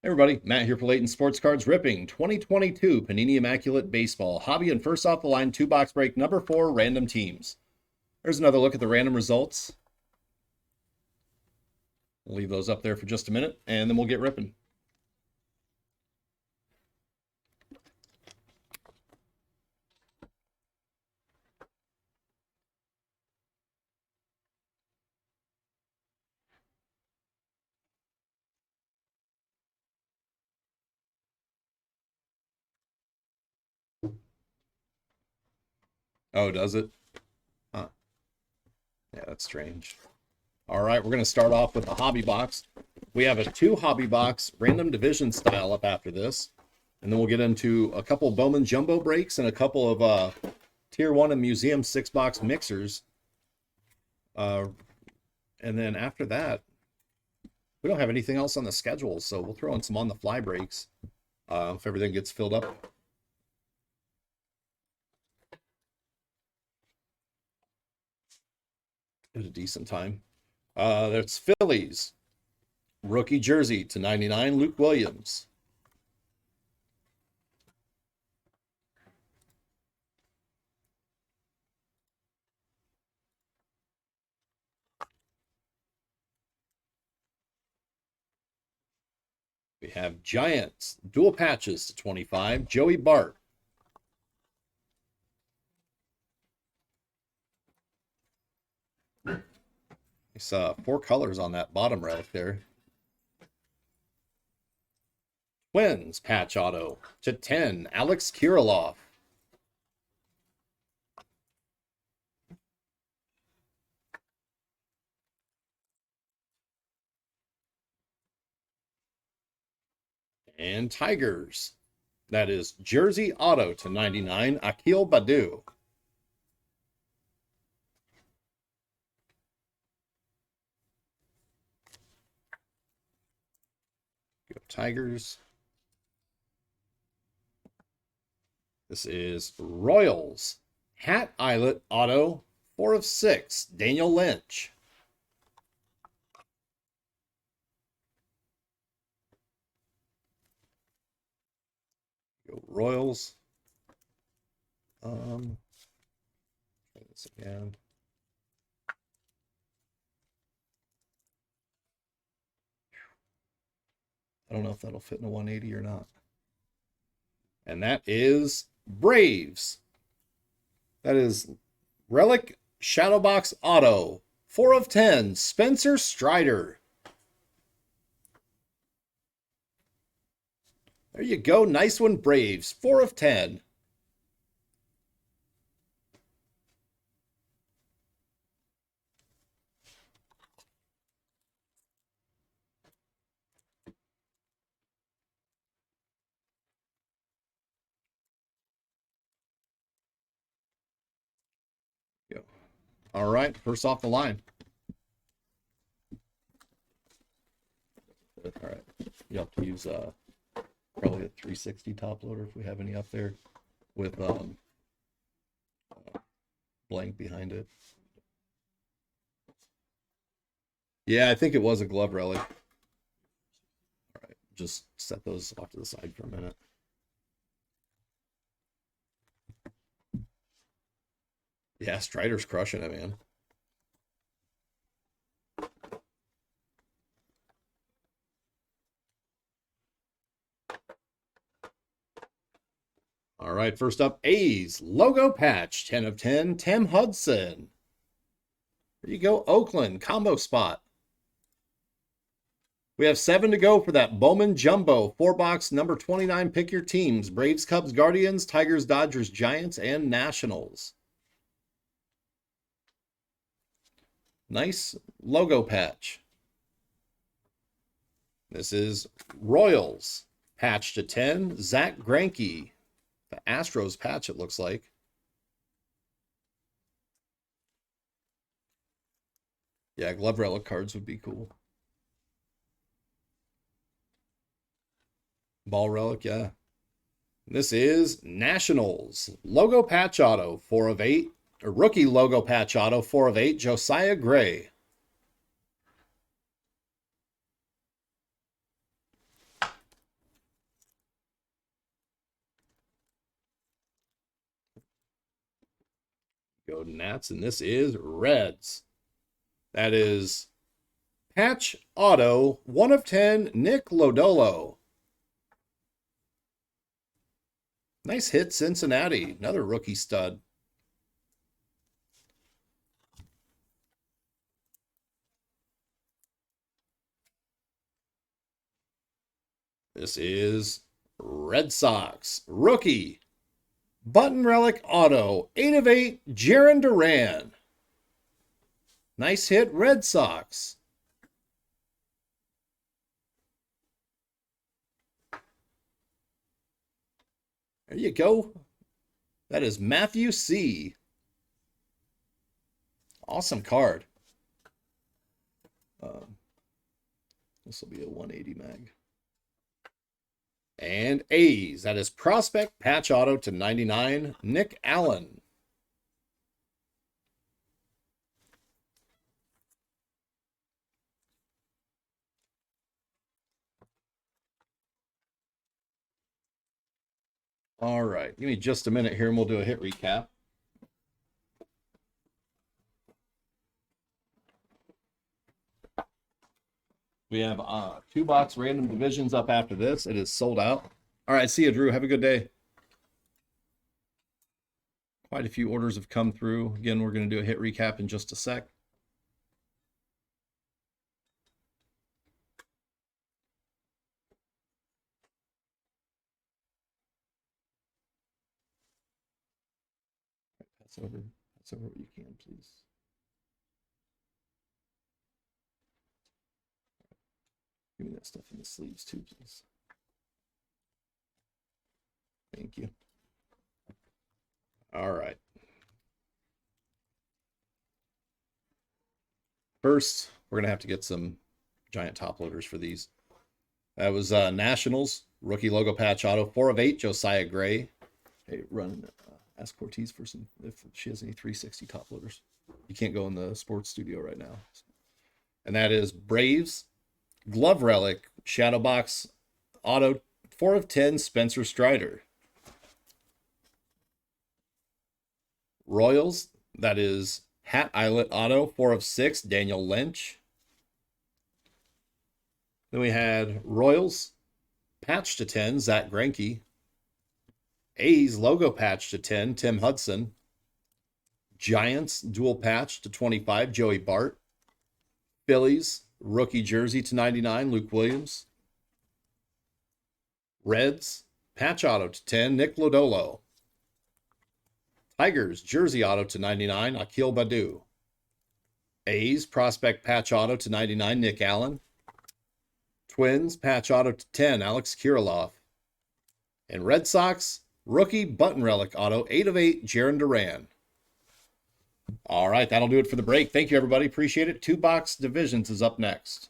Hey everybody, Matt here for Layton Sports Cards Ripping 2022 Panini Immaculate Baseball Hobby and first off the line 2-box break number 4 random teams. There's another look at the random results. We'll leave those up there for just a minute and then we'll get ripping. Oh, does it? Huh. Yeah, that's strange. All right, we're going to start off with the hobby box. We have a 2 hobby box random division style up after this. And then we'll get into a couple Bowman Jumbo breaks and a couple of Tier 1 and Museum 6-box mixers. And then after that, we don't have anything else on the schedule, so we'll throw in some on the fly breaks if everything gets filled up. It was a decent time. That's Phillies. Rookie jersey /99, Luke Williams. We have Giants, dual patches /25, Joey Bart. It's 4 colors on that bottom relic there. Twins patch auto /10, Alex Kirilloff. And Tigers, that is jersey auto /99, Akil Badu. Tigers. This is Royals. Hat Eyelet auto 4/6, Daniel Lynch. Go Royals. Try this again. I don't know if that'll fit in a 180 or not. And that is Braves. That is Relic Shadowbox Auto 4/10, Spencer Strider. There you go. Nice one, Braves. 4/10. Go. All right, first off the line. All right, you have to use probably a 360 top loader if we have any up there with blank behind it. Yeah, I think it was a glove relic. All right, just set those off to the side for a minute. Yeah, Strider's crushing it, man. All right, first up, A's logo patch 10/10, Tim Hudson. There you go, Oakland combo spot. We have 7 to go for that Bowman Jumbo 4-box number 29. Pick your teams: Braves, Cubs, Guardians, Tigers, Dodgers, Giants, and Nationals. Nice logo patch. This is Royals patch /10, Zach Greinke. The Astros patch, it looks like. Yeah, glove relic cards would be cool. Ball relic, yeah. This is Nationals. Logo patch auto, 4/8. A rookie logo patch auto, 4/8, Josiah Gray. Go Nats, and this is Reds. That is patch auto, 1/10, Nick Lodolo. Nice hit, Cincinnati. Another rookie stud. This is Red Sox. Rookie. Button Relic Auto. 8/8, Jarren Duran. Nice hit, Red Sox. There you go. That is Matthew C. Awesome card. This will be a 180 mag. And A's. That is Prospect Patch Auto to 99, Nick Allen. All right. Give me just a minute here and we'll do a hit recap. We have 2-box random divisions up after this. It is sold out. All right, see you, Drew. Have a good day. Quite a few orders have come through. Again, we're going to do a hit recap in just a sec. Pass over what you can, please. Give me that stuff in the sleeves too, please. Thank you. All right. First, we're going to have to get some giant top loaders for these. That was Nationals, rookie logo patch auto, 4/8, Josiah Gray. Hey, ask Cortez for some, if she has any 360 top loaders. You can't go in the sports studio right now. And that is Braves, Glove Relic, Shadow Box Auto, 4/10, Spencer Strider. Royals, that is Hat Islet Auto, 4/6, Daniel Lynch. Then we had Royals, patch to 10, Zach Greinke. A's, logo patch to 10, Tim Hudson. Giants, dual patch to 25, Joey Bart. Phillies, rookie jersey to 99, Luke Williams. Reds, patch auto to 10, Nick Lodolo. Tigers, jersey auto to 99, Akil Baddoo. A's, prospect patch auto to 99, Nick Allen. Twins, patch auto to 10, Alex Kirilloff. And Red Sox, rookie button relic auto, 8/8, Jarren Duran. All right, that'll do it for the break. Thank you, everybody. Appreciate it. 2-box divisions is up next.